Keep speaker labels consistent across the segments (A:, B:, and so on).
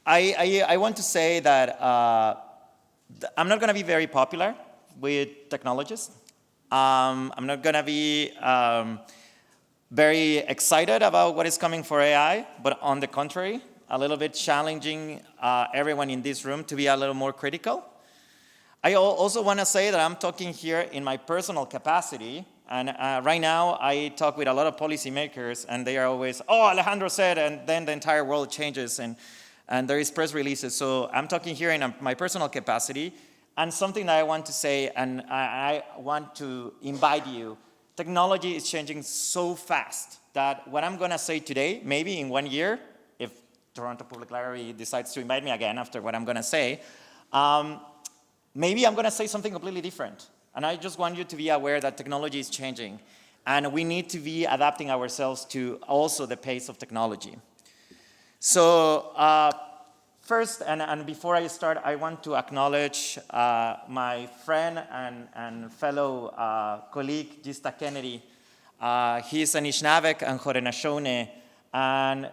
A: I want to say that I'm not going to be very popular with technologists. I'm not going to be very excited about what is coming for AI, but on the contrary, a little bit challenging everyone in this room to be a little more critical. I also want to say that I'm talking here in my personal capacity, and right now I talk with a lot of policymakers, and they are always, oh, Alejandro said, and then the entire world changes, and there is press releases. So I'm talking here in my personal capacity, and something that I want to say, and I want to invite you, technology is changing so fast that what I'm going to say today, maybe in 1 year, if Toronto Public Library decides to invite me again after what I'm going to say, maybe I'm going to say something completely different. And I just want you to be aware that technology is changing, and we need to be adapting ourselves to also the pace of technology. So first, and before I start, I want to acknowledge my friend and fellow colleague, Gista Kennedy. He's an Anishinaabe and Haudenosaunee, and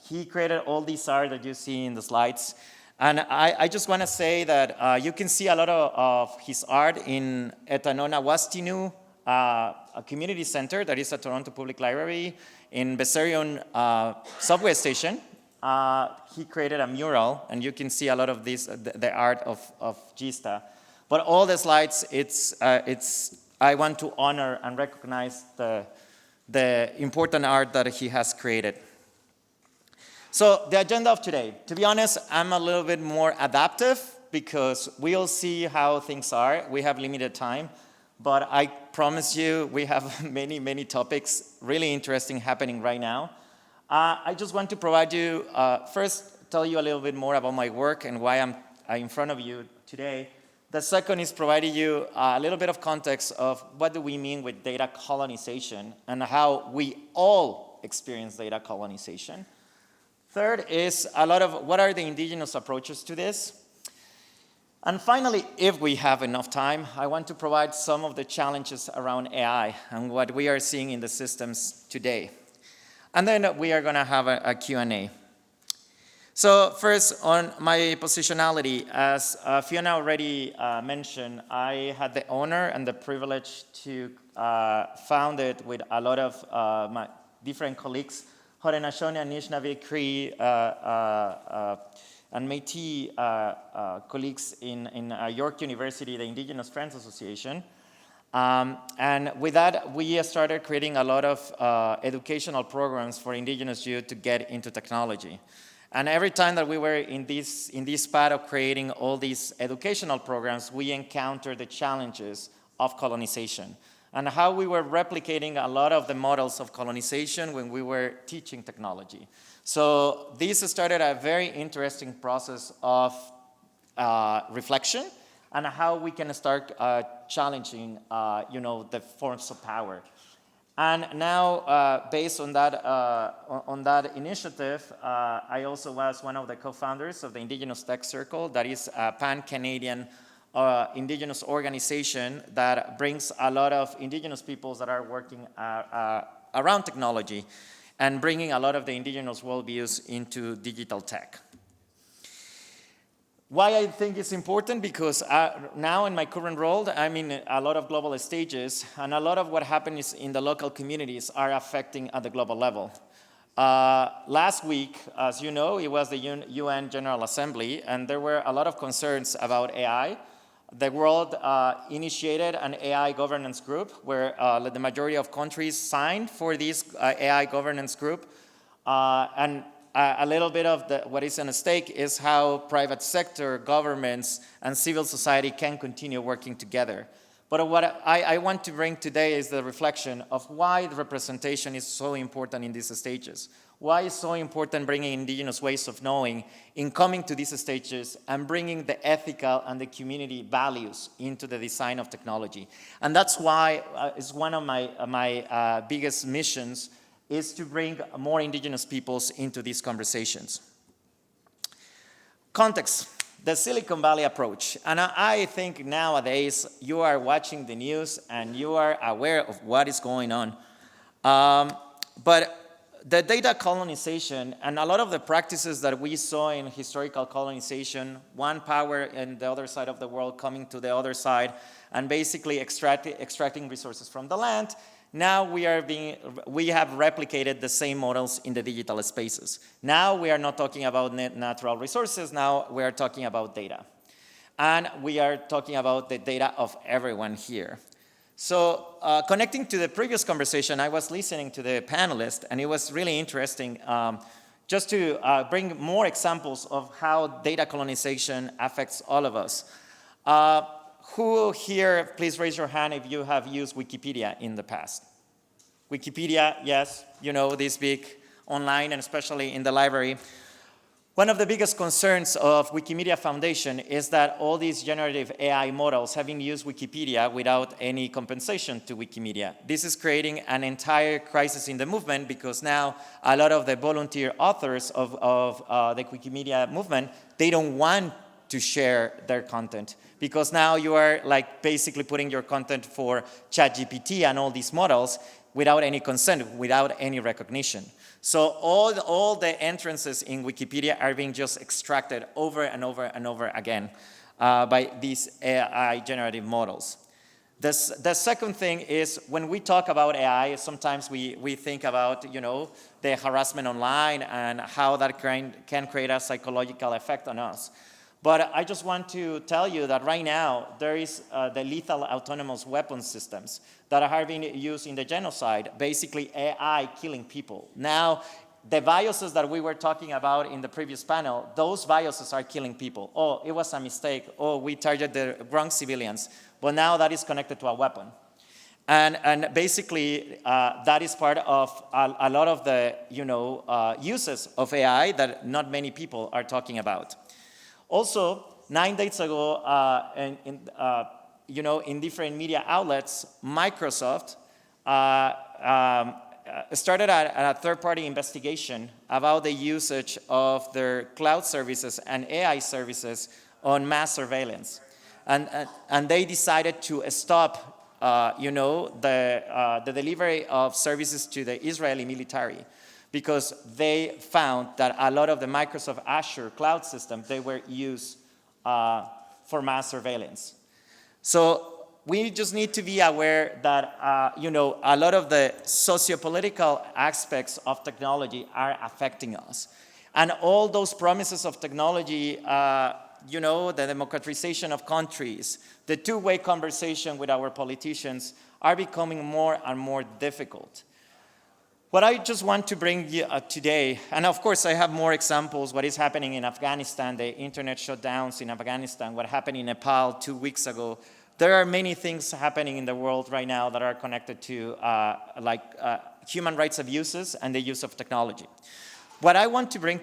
A: he created all these art that you see in the slides. And I just want to say that you can see a lot of his art in Etanona Wastinu, a community center that is at Toronto Public Library in Bessarion subway station. He created a mural, and you can see a lot of this, the art of Gista. But all the slides, I want to honor and recognize the important art that he has created. So the agenda of today, to be honest, I'm a little bit more adaptive because we'll see how things are. We have limited time, but I promise you we have many, many topics really interesting happening right now. I just want to provide you, first tell you a little bit more about my work and why I'm in front of you today. The second is providing you a little bit of context of what do we mean with data colonization and how we all experience data colonization. Third is a lot of what are the indigenous approaches to this. And finally, if we have enough time, I want to provide some of the challenges around AI and what we are seeing in the systems today. And then we are going to have a Q&A. So first, on my positionality, as Fiona already mentioned, I had the honor and the privilege to found it with a lot of my different colleagues, Haudenosaunee, Anishinaabe, Cree, and Métis colleagues in York University, the Indigenous Friends Association. And with that, we started creating a lot of educational programs for Indigenous youth to get into technology. And every time that we were in this path of creating all these educational programs, we encountered the challenges of colonization and how we were replicating a lot of the models of colonization when we were teaching technology. So this started a very interesting process of reflection and how we can start challenging, the forms of power. And now, based on that initiative, I also was one of the co-founders of the Indigenous Tech Circle, that is a pan-Canadian Indigenous organization that brings a lot of Indigenous peoples that are working around technology and bringing a lot of the Indigenous worldviews into digital tech. Why I think it's important? Because now in my current role, I'm in a lot of global stages, and a lot of what happens in the local communities are affecting at the global level. Last week, as you know, it was the UN General Assembly, and there were a lot of concerns about AI. The world initiated an AI governance group where the majority of countries signed for this AI governance group. And a little bit of what is at stake is how private sector, governments, and civil society can continue working together. But what I want to bring today is the reflection of why the representation is so important in these stages. Why it's so important bringing Indigenous ways of knowing in coming to these stages and bringing the ethical and the community values into the design of technology. And that's why it's one of my biggest missions is to bring more Indigenous peoples into these conversations. Context, the Silicon Valley approach. And I think nowadays you are watching the news and you are aware of what is going on. But the data colonization and a lot of the practices that we saw in historical colonization, one power in the other side of the world coming to the other side and basically extracting resources from the land, now we have replicated the same models in the digital spaces. Now we are not talking about natural resources, now we are talking about data. And we are talking about the data of everyone here. So connecting to the previous conversation, I was listening to the panelists, and it was really interesting just to bring more examples of how data colonization affects all of us. Who here, please raise your hand if you have used Wikipedia in the past. Wikipedia, yes, you know, this big online and especially in the library. One of the biggest concerns of Wikimedia Foundation is that all these generative AI models have used Wikipedia without any compensation to Wikimedia. This is creating an entire crisis in the movement because now a lot of the volunteer authors of the Wikimedia movement, they don't want to share their content because now you are like basically putting your content for ChatGPT and all these models without any consent, without any recognition. So all the entrances in Wikipedia are being just extracted over and over and over again by these AI generative models. The second thing is when we talk about AI, sometimes we think about, you know, the harassment online and how that can create a psychological effect on us. But I just want to tell you that right now, there is the lethal autonomous weapons systems that are being used in the genocide, basically AI killing people. Now, the biases that we were talking about in the previous panel, those biases are killing people. Oh, it was a mistake. Oh, we targeted the wrong civilians. But now that is connected to a weapon. And basically, that is part of a lot of the, you know, uses of AI that not many people are talking about. Also, 9 days ago, you know, in different media outlets, Microsoft started a third-party investigation about the usage of their cloud services and AI services on mass surveillance. And they decided to stop, you know, the delivery of services to the Israeli military, because they found that a lot of the Microsoft Azure cloud systems, they were used for mass surveillance. So we just need to be aware that, you know, a lot of the sociopolitical aspects of technology are affecting us. And all those promises of technology, you know, the democratization of countries, the two-way conversation with our politicians are becoming more and more difficult. What I just want to bring you today, and of course I have more examples, what is happening in Afghanistan, the internet shutdowns in Afghanistan, what happened in Nepal 2 weeks ago. There are many things happening in the world right now that are connected to human rights abuses and the use of technology. What I want to bring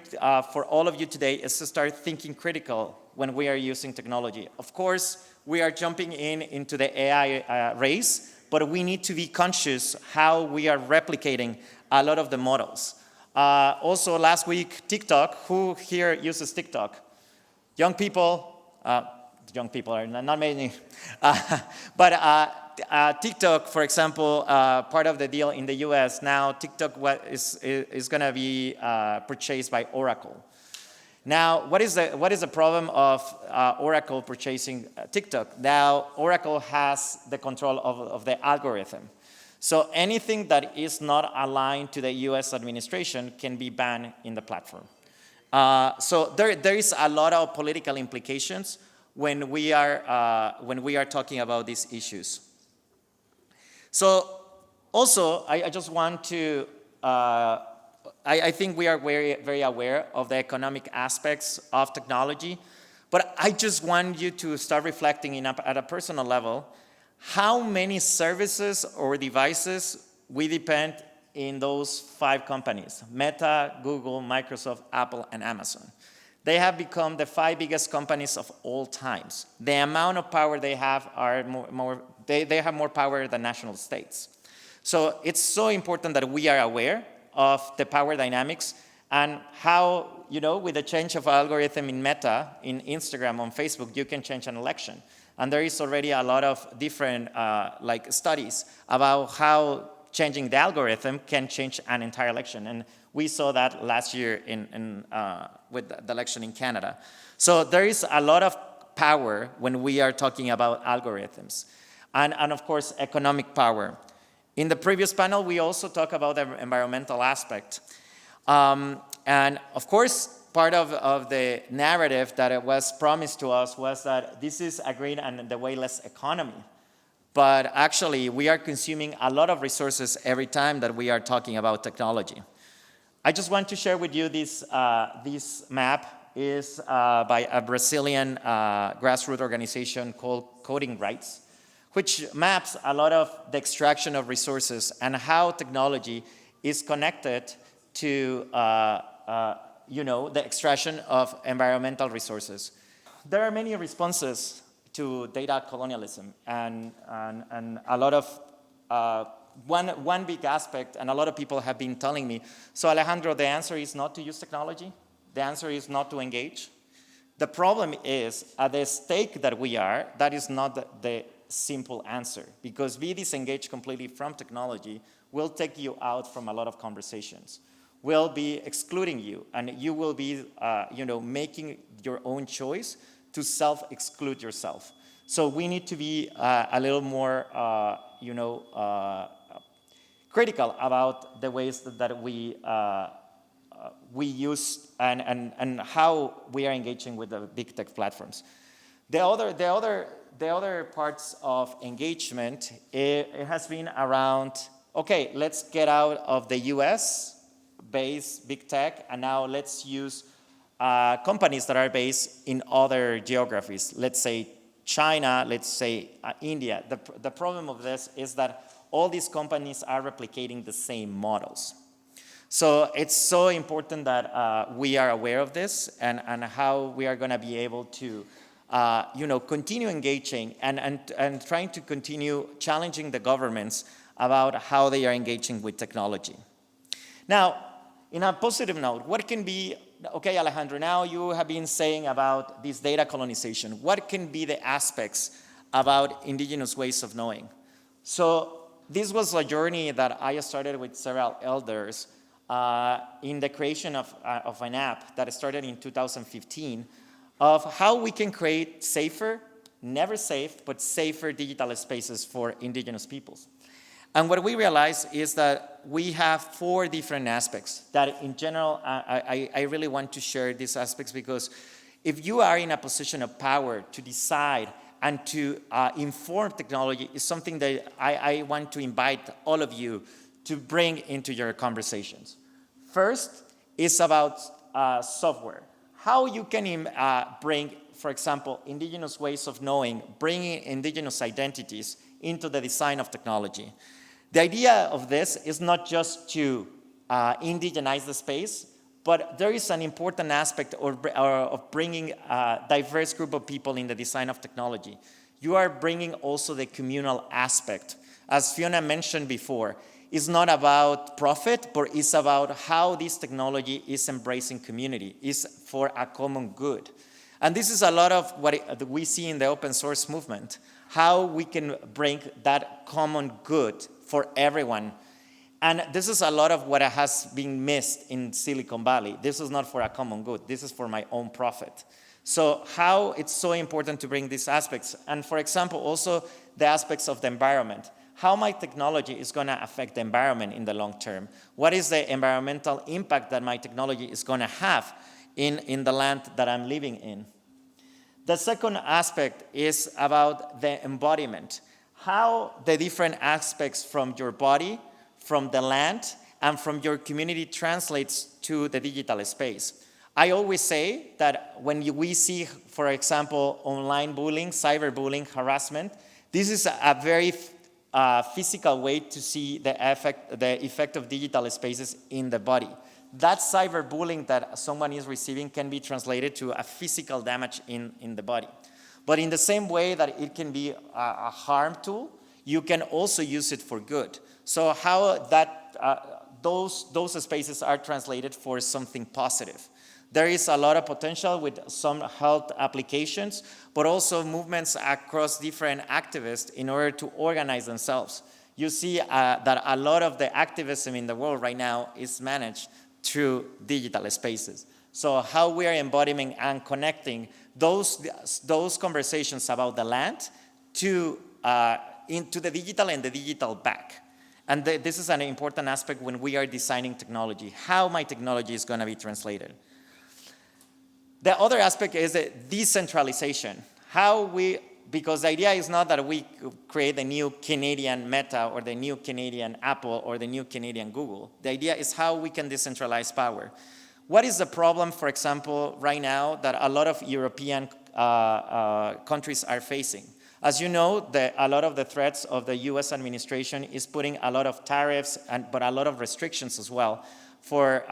A: for all of you today is to start thinking critical when we are using technology. Of course, we are jumping into the AI race, but we need to be conscious how we are replicating a lot of the models. Also, last week, TikTok. Who here uses TikTok? Young people are not many. But TikTok, for example, part of the deal in the US, now TikTok is going to be purchased by Oracle. Now, what is the problem of Oracle purchasing TikTok? Now, Oracle has the control of the algorithm. So anything that is not aligned to the US administration can be banned in the platform. So there is a lot of political implications when we are talking about these issues. So also, I just want to, I think we are very, very aware of the economic aspects of technology, but I just want you to start reflecting at a personal level how many services or devices we depend in those 5 companies: Meta, Google, Microsoft, Apple, and Amazon. They have become the 5 biggest companies of all times. The amount of power they have they have more power than national states. So it's so important that we are aware of the power dynamics and how, you know, with the change of algorithm in Meta, in Instagram, on Facebook, you can change an election. And there is already a lot of different studies about how changing the algorithm can change an entire election. And we saw that last year with the election in Canada. So there is a lot of power when we are talking about algorithms. And of course, economic power. In the previous panel, we also talked about the environmental aspect. And of course, part of the narrative that it was promised to us was that this is a green and the wayless economy. But actually, we are consuming a lot of resources every time that we are talking about technology. I just want to share with you this map is by a Brazilian grassroots organization called Coding Rights, which maps a lot of the extraction of resources and how technology is connected to the extraction of environmental resources. There are many responses to data colonialism, and a lot of one big aspect, and a lot of people have been telling me, so Alejandro, the answer is not to use technology. The answer is not to engage. The problem is, at the stake that we are, that is not the simple answer, because be disengaged completely from technology will take you out from a lot of conversations, will be excluding you, and you will be making your own choice to self-exclude yourself. So we need to be a little more critical about the ways that we use and how we are engaging with the big tech platforms. The other parts of engagement, it has been around, okay, let's get out of the US-based big tech, and now let's use companies that are based in other geographies. Let's say China, let's say India. The problem of this is that all these companies are replicating the same models. So it's so important that we are aware of this and how we are going to be able to continue engaging and trying to continue challenging the governments about how they are engaging with technology. Now, in a positive note, what can be, okay, Alejandro, now you have been saying about this data colonization. What can be the aspects about indigenous ways of knowing? So this was a journey that I started with several elders in the creation of an app that started in 2015 of how we can create safer, never safe, but safer digital spaces for indigenous peoples. And what we realized is that we have 4 different aspects that in general, I really want to share these aspects because if you are in a position of power to decide and to inform technology is something that I want to invite all of you to bring into your conversations. First is about software. How you can bring, for example, indigenous ways of knowing, bringing indigenous identities into the design of technology. The idea of this is not just to indigenize the space, but there is an important aspect of bringing a diverse group of people in the design of technology. You are bringing also the communal aspect. As Fiona mentioned before, it's not about profit, but it's about how this technology is embracing community, is for a common good. And this is a lot of what we see in the open source movement, how we can bring that common good for everyone. And this is a lot of what has been missed in Silicon Valley. This is not for a common good. This is for my own profit. So how it's so important to bring these aspects. And for example, also the aspects of the environment. How my technology is going to affect the environment in the long term. What is the environmental impact that my technology is going to have in the land that I'm living in? The second aspect is about the embodiment. How the different aspects from your body, from the land, and from your community translates to the digital space. I always say that when we see, for example, online bullying, cyberbullying, harassment, this is a very physical way to see the effect of digital spaces in the body. That cyberbullying that someone is receiving can be translated to a physical damage in the body. But in the same way that it can be a harm tool, you can also use it for good. So how that those spaces are translated for something positive. There is a lot of potential with some health applications, but also movements across different activists in order to organize themselves. you see that a lot of the activism in the world right now is managed through digital spaces. So how we are embodying and connecting those conversations about the land to into the digital and the digital back. And this is an important aspect when we are designing technology, how my technology is going to be translated. The other aspect is the decentralization. Because the idea is not that we create the new Canadian Meta or the new Canadian Apple or the new Canadian Google. The idea is how we can decentralize power. What is the problem, for example, right now that a lot of European countries are facing? As you know, a lot of the threats of the US administration is putting a lot of tariffs, but a lot of restrictions as well for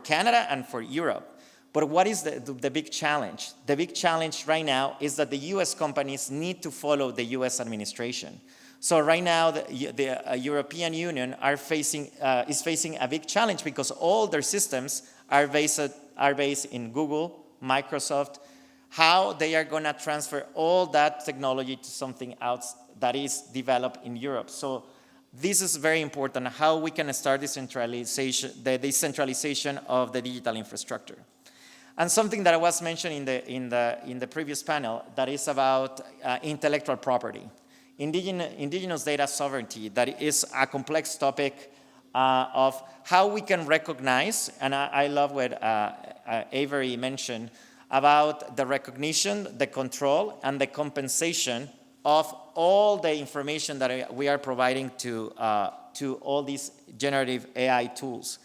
A: Canada and for Europe. But what is the big challenge? The big challenge right now is that the US companies need to follow the US administration. So right now, the European Union is facing a big challenge because all their systems are based in Google, Microsoft, how they are going to transfer all that technology to something else that is developed in Europe. So this is very important, how we can start the decentralization of the digital infrastructure. And something that was mentioned in the previous panel, that is about intellectual property. Indigenous data sovereignty, that is a complex topic of how we can recognize, and I love what Avery mentioned, about the recognition, the control, and the compensation of all the information that we are providing to all these generative AI tools.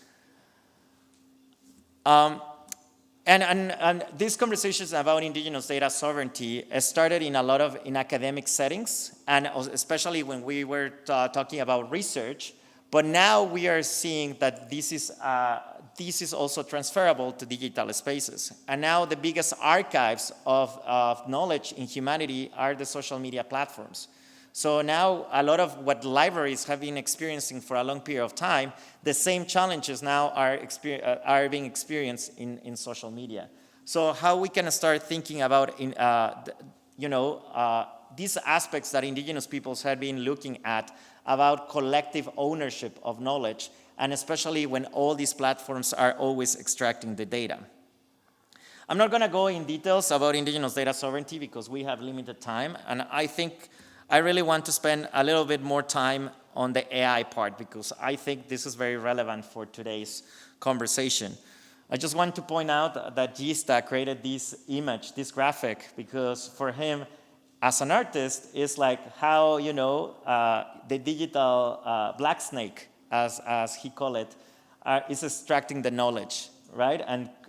A: And these conversations about indigenous data sovereignty started in a lot of academic settings, and especially when we were talking about research. But now we are seeing that this is also transferable to digital spaces. And now the biggest archives of knowledge in humanity are the social media platforms. So now a lot of what libraries have been experiencing for a long period of time, the same challenges now are being experienced in social media. So how we can start thinking about these aspects that indigenous peoples have been looking at about collective ownership of knowledge, and especially when all these platforms are always extracting the data. I'm not going to go in details about indigenous data sovereignty because we have limited time, and I think I really want to spend a little bit more time on the AI part because I think this is very relevant for today's conversation. I just want to point out that Gista created this image, this graphic, because for him, as an artist, it's like how, the digital black snake, as he called it, is extracting the knowledge, right?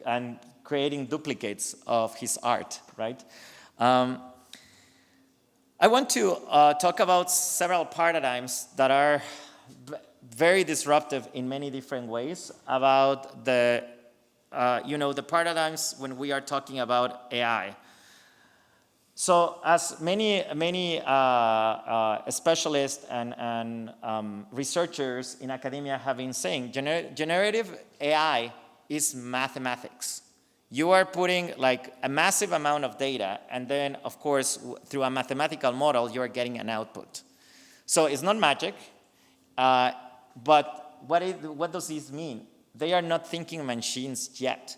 A: And creating duplicates of his art, right? I want to talk about several paradigms that are very disruptive in many different ways about the paradigms when we are talking about AI. So as many specialists and researchers in academia have been saying, generative AI is mathematics. You are putting like a massive amount of data, and then, of course, through a mathematical model, you are getting an output. So it's not magic, but what does this mean? They are not thinking machines yet.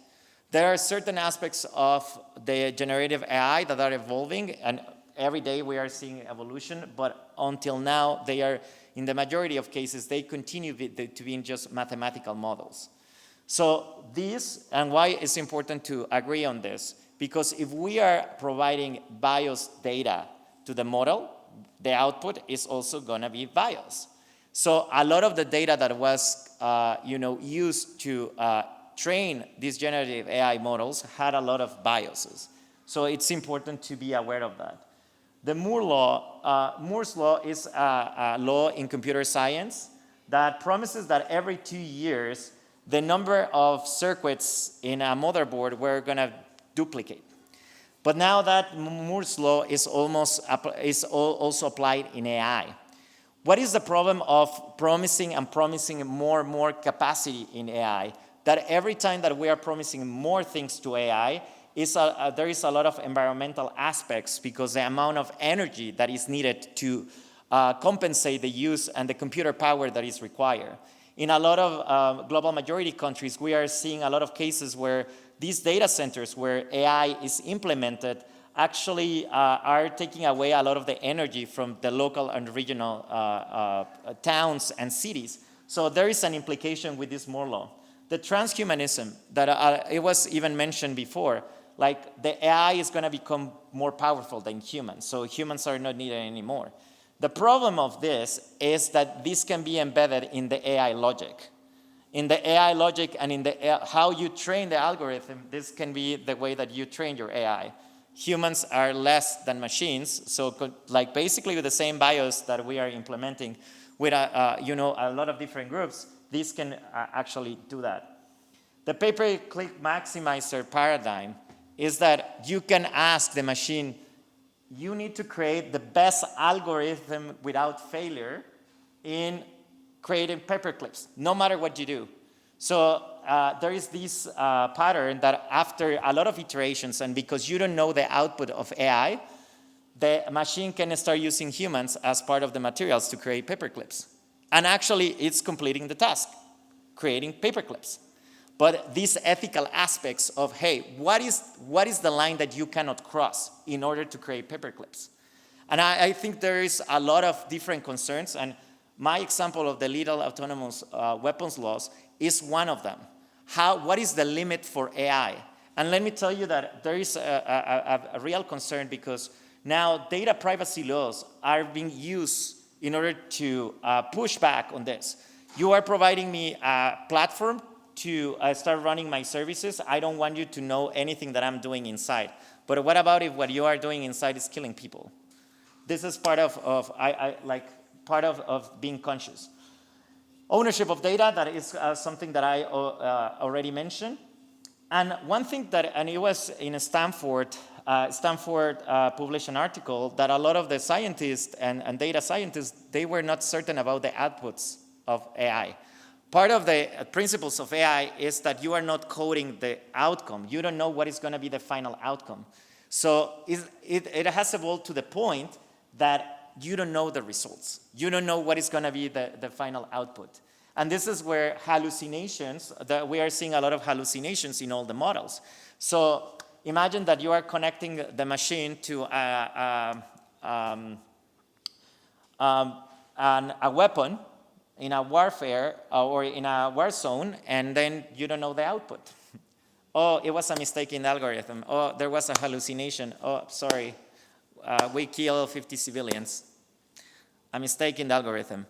A: There are certain aspects of the generative AI that are evolving, and every day we are seeing evolution, but until now, they are, in the majority of cases, they continue to be just mathematical models. So this, and why it's important to agree on this, because if we are providing biased data to the model, the output is also going to be biased. So a lot of the data that was used to train these generative AI models had a lot of biases. So it's important to be aware of that. The Moore's law is a law in computer science that promises that every 2 years, the number of circuits in a motherboard were going to duplicate. But now that Moore's law is also applied in AI. What is the problem of promising more and more capacity in AI? That every time that we are promising more things to AI, there is a lot of environmental aspects because the amount of energy that is needed to compensate the use and the computer power that is required. In a lot of global majority countries, we are seeing a lot of cases where these data centers where AI is implemented actually are taking away a lot of the energy from the local and regional towns and cities. So there is an implication with this Moore law. The transhumanism that it was even mentioned before, like the AI is going to become more powerful than humans, so humans are not needed anymore. The problem of this is that this can be embedded in the AI logic. In the AI logic and in the how you train the algorithm, this can be the way that you train your AI. Humans are less than machines, so like basically with the same BIOS that we are implementing with a lot of different groups, this can actually do that. The pay-per-click maximizer paradigm is that you can ask the machine, you need to create the best algorithm without failure in creating paperclips, no matter what you do. So there is this pattern that after a lot of iterations, and because you don't know the output of AI, the machine can start using humans as part of the materials to create paperclips. And actually, it's completing the task, creating paperclips. But these ethical aspects of, hey, what is the line that you cannot cross in order to create paperclips? And I think there is a lot of different concerns, and my example of the lethal autonomous weapons laws is one of them. What is the limit for AI? And let me tell you that there is a real concern because now data privacy laws are being used in order to push back on this. You are providing me a platform to start running my services. I don't want you to know anything that I'm doing inside. But what about if what you are doing inside is killing people? This is part of being conscious. Ownership of data, that is something that I already mentioned. And one thing and it was in Stanford published an article that a lot of the scientists and data scientists, they were not certain about the outputs of AI. Part of the principles of AI is that you are not coding the outcome. You don't know what is going to be the final outcome. So it has evolved to the point that you don't know the results. You don't know what is going to be the final output. And this is where hallucinations, that we are seeing a lot of hallucinations in all the models. So imagine that you are connecting the machine to a weapon in a warfare or in a war zone, and then you don't know the output. Oh, it was a mistake in the algorithm. Oh, there was a hallucination. Oh, sorry, we killed 50 civilians. A mistake in the algorithm.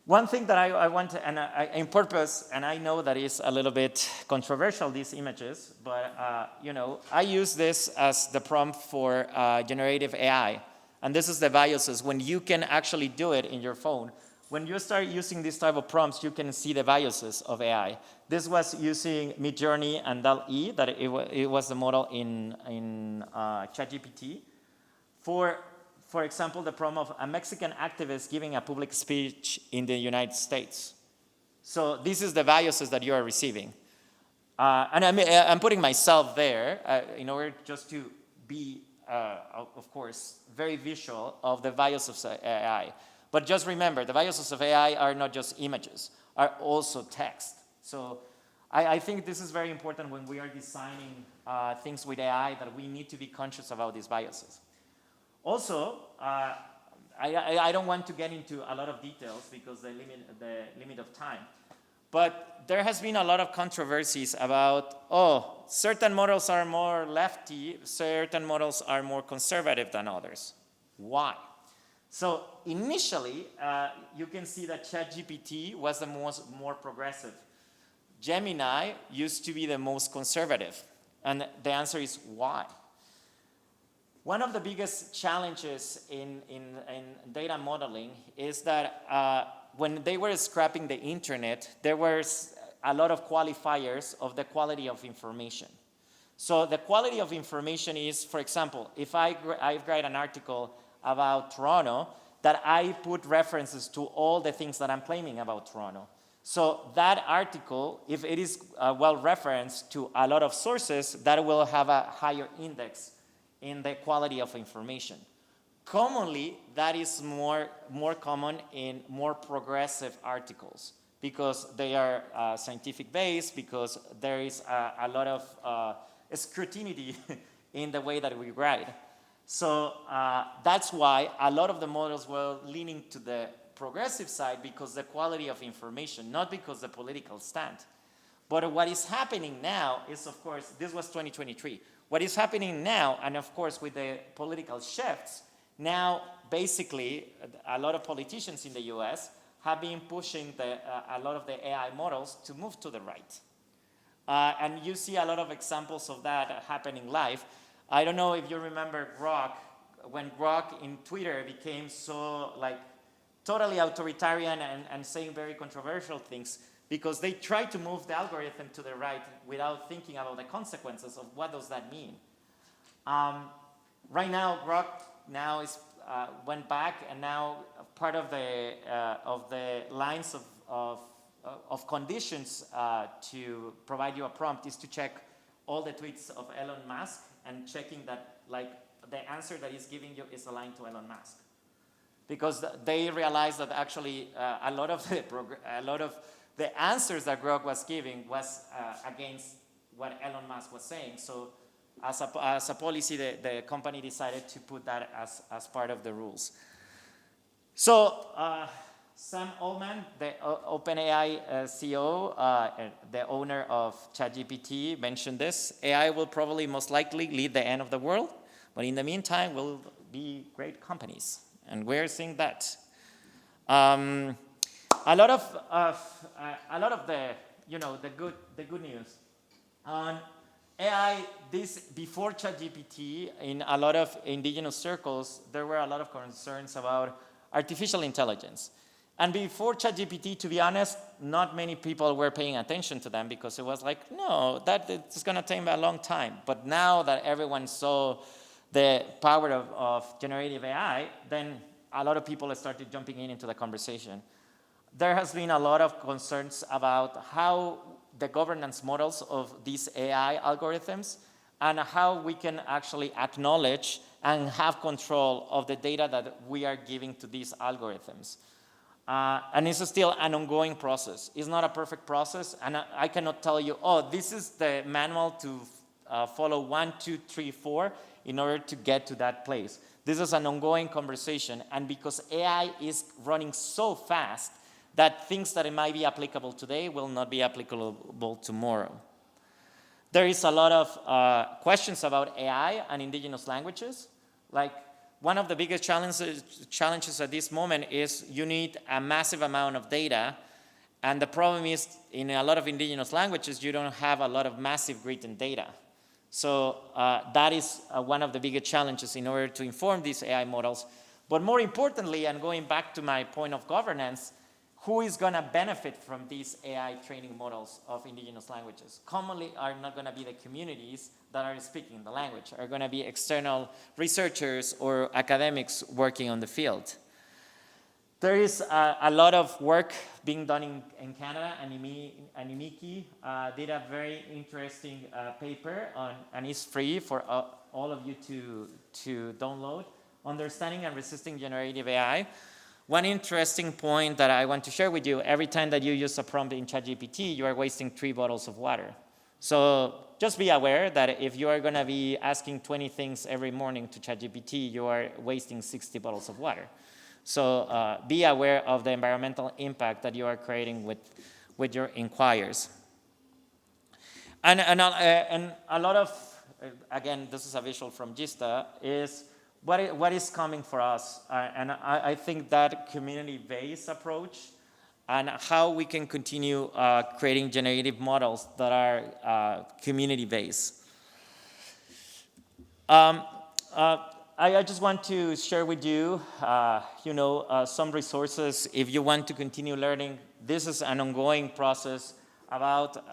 A: One thing that I want to, and in purpose, and I know that is a little bit controversial, these images, but I use this as the prompt for generative AI. And this is the BIOSes. When you can actually do it in your phone, when you start using this type of prompts, you can see the BIOSes of AI. This was using Midjourney and DALL-E, that it was the model in ChatGPT. For example, the prompt of a Mexican activist giving a public speech in the United States. So this is the BIOSes that you are receiving. And I'm putting myself there in order just to be, of course, very visual of the BIOSes of AI. But just remember, the BIOSes of AI are not just images, are also text. So I think this is very important when we are designing things with AI, that we need to be conscious about these BIOSes. Also, I don't want to get into a lot of details because the limit of time. But there has been a lot of controversies about, certain models are more lefty, certain models are more conservative than others. Why? So initially, you can see that ChatGPT was the more progressive. Gemini used to be the most conservative. And the answer is why? One of the biggest challenges in data modeling is that when they were scrapping the internet, there was a lot of qualifiers of the quality of information. So the quality of information is, for example, if I write an article about Toronto, that I put references to all the things that I'm claiming about Toronto. So that article, if it is well referenced to a lot of sources, that will have a higher index in the quality of information. Commonly, that is more common in more progressive articles because they are scientific based, because there is a lot of scrutiny in the way that we write. So that's why a lot of the models were leaning to the progressive side, because the quality of information, not because the political stand. But what is happening now is, of course, this was 2023. What is happening now, and of course with the political shifts, now basically a lot of politicians in the US have been pushing a lot of the AI models to move to the right. And you see a lot of examples of that happening live. I don't know if you remember Grok, when Grok in Twitter became so like totally authoritarian and saying very controversial things, because they tried to move the algorithm to the right without thinking about the consequences of what does that mean. Right now, Grok now is went back, and now part of the lines of conditions to provide you a prompt is to check all the tweets of Elon Musk and checking that like the answer that he's giving you is aligned to Elon Musk, because they realized that actually a lot of the answers that Grok was giving was against what Elon Musk was saying. So as a policy, the company decided to put that as part of the rules. So Sam Altman, the OpenAI CEO, the owner of ChatGPT, mentioned this: AI will probably most likely lead the end of the world, but in the meantime, we'll be great companies. And we're seeing that. A lot of the good news on AI. This before ChatGPT, in a lot of indigenous circles, there were a lot of concerns about artificial intelligence. And before ChatGPT, to be honest, not many people were paying attention to them, because it was like, no, it's going to take a long time. But now that everyone saw the power of generative AI, then a lot of people started jumping into the conversation. There has been a lot of concerns about how the governance models of these AI algorithms, and how we can actually acknowledge and have control of the data that we are giving to these algorithms. And it's still an ongoing process. It's not a perfect process, and I cannot tell you, oh, this is the manual to follow 1, 2, 3, 4 in order to get to that place. This is an ongoing conversation, and because AI is running so fast, that things that it might be applicable today will not be applicable tomorrow. There is a lot of questions about AI and indigenous languages. Like, one of the biggest challenges at this moment is you need a massive amount of data, and the problem is in a lot of indigenous languages you don't have a lot of massive written data. So that is one of the biggest challenges in order to inform these AI models. But more importantly, and going back to my point of governance, who is going to benefit from these AI training models of indigenous languages? Commonly are not going to be the communities that are speaking the language, are going to be external researchers or academics working on the field. There is a lot of work being done in Canada, and Animiki did a very interesting paper on, and it's free for all of you to download, Understanding and Resisting Generative AI. One interesting point that I want to share with you: every time that you use a prompt in ChatGPT, you are wasting 3 bottles of water. So just be aware that if you are going to be asking 20 things every morning to ChatGPT, you are wasting 60 bottles of water. So be aware of the environmental impact that you are creating with your inquiries. And a lot of, again, this is a visual from Gista, is what is coming for us. And I think that community-based approach and how we can continue creating generative models that are community-based. I just want to share with you, some resources. If you want to continue learning, this is an ongoing process about,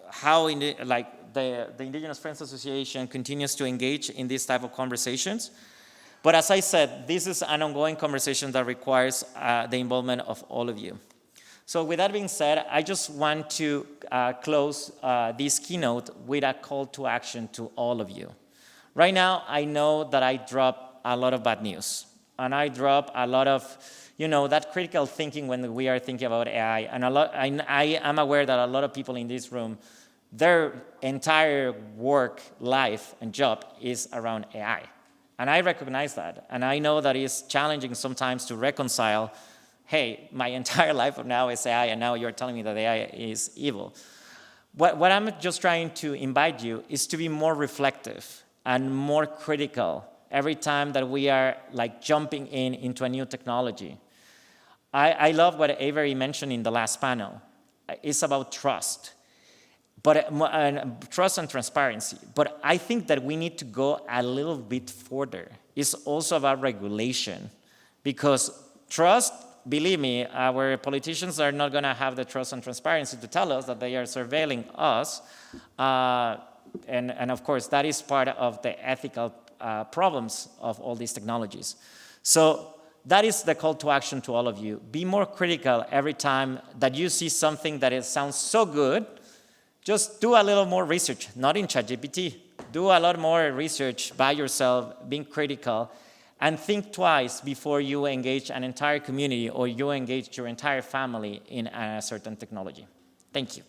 A: how the Indigenous Friends Association continues to engage in this type of conversations. But as I said, this is an ongoing conversation that requires the involvement of all of you. So with that being said, I just want to close this keynote with a call to action to all of you. Right now, I know that I dropped a lot of bad news. And I drop a lot of, that critical thinking when we are thinking about AI. And I am aware that a lot of people in this room, their entire work, life, and job is around AI. And I recognize that. And I know that it's challenging sometimes to reconcile, hey, my entire life now is AI, and now you're telling me that AI is evil. What I'm just trying to invite you is to be more reflective and more critical every time that we are like jumping into a new technology. I love what Avery mentioned in the last panel. It's about trust. But trust and transparency. But I think that we need to go a little bit further. It's also about regulation. Because trust, believe me, our politicians are not going to have the trust and transparency to tell us that they are surveilling us. And of course, that is part of the ethical problems of all these technologies. So that is the call to action to all of you. Be more critical every time that you see something that sounds so good. Just do a little more research, not in ChatGPT. Do a lot more research by yourself, being critical, and think twice before you engage an entire community or you engage your entire family in a certain technology. Thank you.